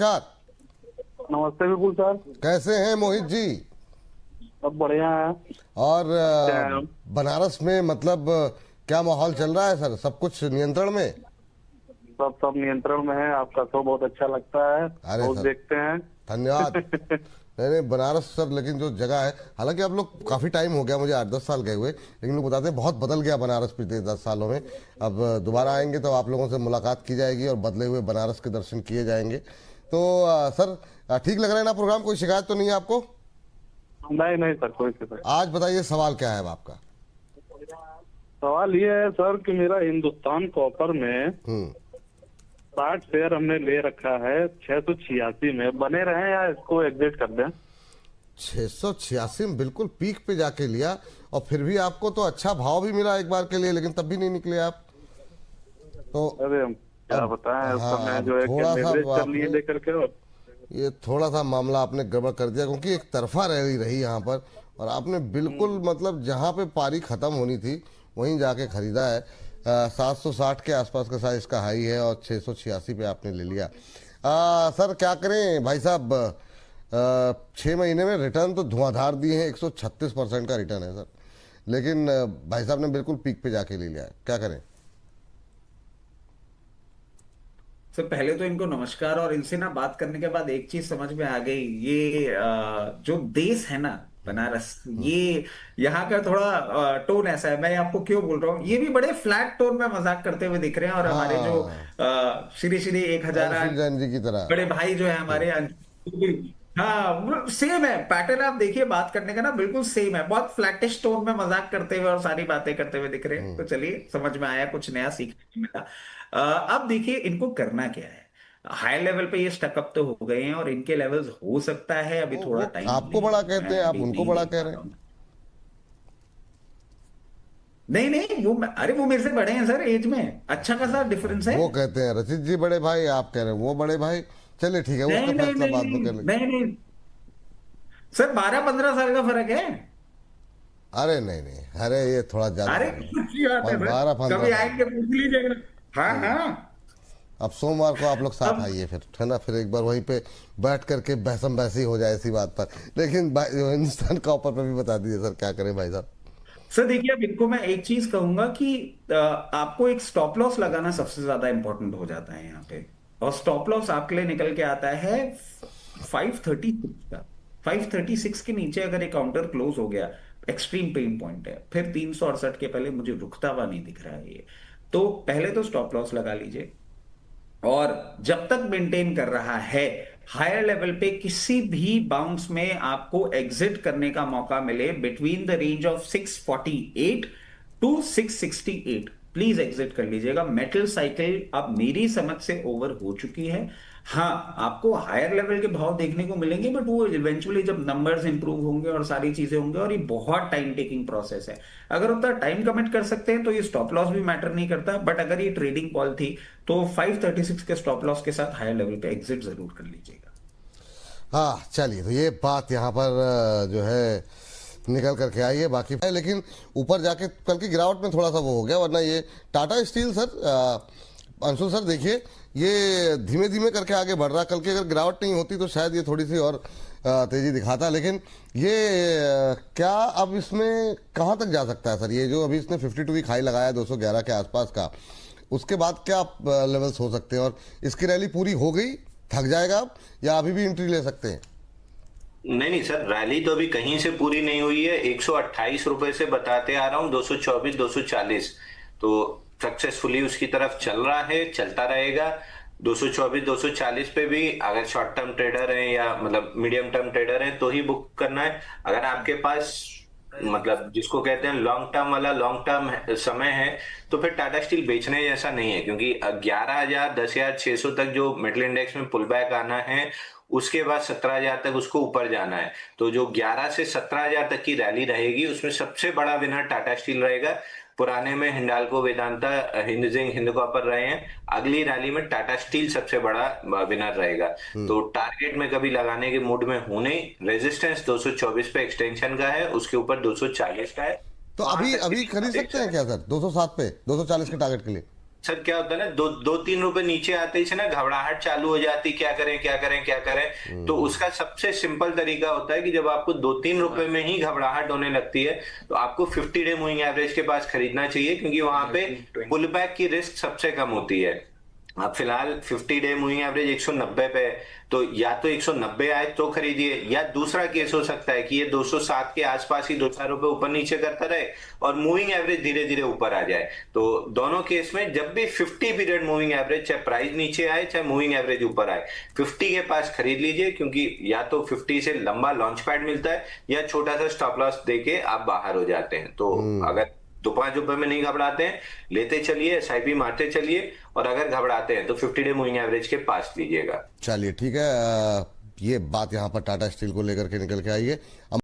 नमस्कार। नमस्ते विपुल सर। कैसे हैं मोहित जी? सब बढ़िया है। और बनारस में मतलब क्या माहौल चल रहा है सर? सब कुछ नियंत्रण में? सब नियंत्रण में है। आपका शो बहुत अच्छा लगता है, अरे बहुत सर देखते हैं। धन्यवाद। नहीं नहीं, बनारस सर लेकिन जो जगह है, हालांकि आप लोग काफ़ी टाइम हो गया, मुझे 8-10 साल गए हुए, लेकिन लोग बताते हैं बहुत बदल गया बनारस पिछले 10 सालों में। अब दोबारा आएंगे तो आप लोगों से मुलाकात की जाएगी और बदले हुए बनारस के दर्शन किए जाएंगे। तो सर ठीक लग रहा है ना प्रोग्राम? कोई शिकायत तो नहीं है आपको? नहीं नहीं सर, कोई शिकायत। आज बताइए सवाल क्या है अब आपका? सवाल ये है सर कि मेरा हिंदुस्तान कॉपर में 60 शेयर हमने ले रखा है 686 में, बने रहे या इसको एग्जिट कर दें? 686 में बिल्कुल पीक पे जाके लिया, और फिर भी आपको तो अच्छा भाव भी मिला एक बार के लिए, लेकिन तब भी नहीं निकले आप तो। अरे हम क्या बताएं, उस हाँ, समय जो है कि थोड़ा सा leverage कर आपने लिए लेकर के। ये थोड़ा सा मामला आपने गड़बड़ कर दिया, क्योंकि एक तरफा रैली रही यहाँ पर, और आपने बिल्कुल मतलब जहाँ पे पारी खत्म होनी थी वहीं जाके खरीदा है। 760 के आसपास का साइज का हाई है और 686 पे आपने ले लिया। सर क्या करें भाई साहब, 6 महीने में रिटर्न तो धुआंधार दिए हैं, 136% का रिटर्न है सर, लेकिन भाई साहब ने बिल्कुल पीक पे जाके ले लिया है, क्या करें? सर पहले तो इनको नमस्कार। और इनसे ना बात करने के बाद एक चीज समझ में आ गई, ये जो देश है ना बनारस, ये यहाँ का थोड़ा टोन ऐसा है। मैं आपको क्यों बोल रहा हूँ, ये भी बड़े फ्लैट टोन में मजाक करते हुए दिख रहे हैं। और हमारे जो हाँ, श्री श्री 1000 अंशुल जैन जी की तरह। बड़े भाई जो है हमारे हाँ सेम है पैटर्न। आप देखिए बात करने का ना बिल्कुल सेम है, बहुत फ्लैटिश टोन में मजाक करते हुए और सारी बातें करते हुए दिख रहे हैं। तो चलिए समझ में आया, कुछ नया सीखने को मिला। अब देखिए इनको करना क्या है। हाई लेवल पे ये स्टकअप तो हो गए हैं और इनके लेवल्स हो सकता है अभी थोड़ा वो टाइम आपको लें। बड़ा मैं कहते हैं, आप अभी उनको नहीं बड़ा देख कह रहे पाता हैं। हूँ। नहीं नहीं वो अरे वो मेरे से बड़े हैं सर, एज में अच्छा खासा अब डिफरेंस है। वो कहते हैं रचित जी बड़े भाई, आप कह रहे हैं वो बड़े भाई। चलिए ठीक है, उसका नहीं नहीं फैसला नहीं बाद में नहीं कर लेंगे। नहीं नहीं सर 12-15 साल का फर्क है। अरे नहीं नहीं, अरे ये थोड़ा ज्यादा अरे हो गया। अच्छी बात है सर, 12-15 कभी साल। आएंगे पूछ लीजिएगा। हाँ चलिए, हाँ। अब सोमवार को आप लोग साथ अब आइए फिर, है ना? फिर एक बार वहीं पे बैठ करके बहसम बहसी हो जाए इसी बात पर। लेकिन हिंदुस्तान का ऊपर पे भी बता दीजिए सर, क्या करें भाई साहब? सर देखिए, अब इनको मैं एक चीज कहूंगा कि आपको एक स्टॉप लॉस लगाना सबसे ज्यादा इंपॉर्टेंट हो जाता है यहाँ पे। और स्टॉप लॉस आपके लिए निकल के आता है 536 का। 536 के नीचे अगर एक काउंटर क्लोज हो गया, एक्सट्रीम पेन पॉइंट है। फिर 368 के पहले मुझे रुकता हुआ नहीं दिख रहा है ये। तो पहले तो स्टॉप लॉस लगा लीजिए। और जब तक मेंटेन कर रहा है, हायर लेवल पे किसी भी बाउंस में आपको एग्जिट करने का मौका मिले between the range of 648 to 668, please exit कर लीजिएगा। मेटल साइकिल अब मेरी समझ से ओवर हो चुकी है। हाँ आपको हायर लेवल के भाव देखने को मिलेंगे, बट वो इवेंचुअली जब नंबर्स इंप्रूव होंगे और सारी चीजें होंगे, और ये बहुत टाइम टेकिंग प्रोसेस है। अगर उतना टाइम कमिट कर सकते हैं तो ये स्टॉप लॉस भी मैटर नहीं करता। बट अगर ये ट्रेडिंग कॉल थी तो 536 के स्टॉप लॉस के साथ हायर लेवल पे एग्जिट जरूर कर लीजिएगा। हाँ चलिए, तो ये बात यहाँ पर जो है निकल करके आई है बाकी। लेकिन ऊपर जाके कल की गिरावट में थोड़ा सा वो हो गया, वरना ये Tata steel sir, Anshul sir देखिए, ये धीमे धीमे करके आगे बढ़ रहा। कल की अगर गिरावट नहीं होती तो शायद ये थोड़ी सी और तेजी दिखाता, लेकिन ये क्या अब इसमें कहाँ तक जा सकता है सर? ये जो अभी इसने 52 वीक हाई लगाया 211 के आसपास का, उसके बाद क्या लेवल्स हो सकते हैं? और इसकी रैली पूरी हो गई, थक जाएगा अब, या अभी भी एंट्री ले सकते हैं? नहीं नहीं सर, रैली तो अभी कहीं से पूरी नहीं हुई है। 128 रुपए से बताते आ रहा हूँ 224 240, तो सक्सेसफुली उसकी तरफ चल रहा है, चलता रहेगा। 224 240 पे भी अगर शॉर्ट टर्म ट्रेडर हैं या मतलब मीडियम टर्म ट्रेडर हैं तो ही बुक करना है। अगर आपके पास मतलब जिसको कहते हैं लॉन्ग टर्म वाला लॉन्ग टर्म समय है, तो फिर टाटा स्टील बेचने जैसा नहीं है, क्योंकि 11,000 10,600 तक जो मेटल इंडेक्स में पुल बैक आना है, उसके बाद 17,000 तक उसको ऊपर जाना है। तो जो 11 से 17,000 तक की रैली रहेगी उसमें सबसे बड़ा विनर टाटा स्टील रहेगा। पुराने में हिंडाल्को, वेदांता, हिंदुजिंक, हिंद कॉपर रहे हैं। अगली रैली में टाटा स्टील सबसे बड़ा विनर रहेगा। तो टारगेट में कभी लगाने के मूड में हूं नहीं। रेजिस्टेंस 224 पे एक्सटेंशन का है, उसके ऊपर 240 का है। तो अभी अभी खरीद सकते हैं क्या सर 207 पे 240 के टारगेट के लिए? सर क्या होता है ना, दो तीन रुपए नीचे आते ही से ना घबराहट चालू हो जाती, क्या करें क्या करें क्या करें। तो उसका सबसे सिंपल तरीका होता है कि जब आपको 2-3 रुपए में ही घबराहट होने लगती है तो आपको 50 डे मूविंग एवरेज के पास खरीदना चाहिए, क्योंकि वहां पे पुल बैक की रिस्क सबसे कम होती है। अब फिलहाल 50 डे मूविंग एवरेज 190 पे है, तो या तो 190 आए तो खरीदिए, या दूसरा केस हो सकता है कि ये 207 के आसपास ही 2-4 रुपए ऊपर नीचे करता रहे और मूविंग एवरेज धीरे धीरे ऊपर आ जाए। तो दोनों केस में जब भी 50 पीरियड मूविंग एवरेज, चाहे प्राइस नीचे आए चाहे मूविंग एवरेज ऊपर आए, 50 के पास खरीद लीजिए, क्योंकि या तो 50 से लंबा लॉन्च पैड मिलता है या छोटा सा स्टॉप लॉस देके आप बाहर हो जाते हैं। तो अगर 2-5 रुपए में नहीं घबराते हैं, लेते चलिए, एसआईपी मारते चलिए, और अगर घबराते हैं तो 50 डे मूविंग एवरेज के पास लीजिएगा। चलिए ठीक है, ये बात यहाँ पर टाटा स्टील को लेकर के निकल के आई है।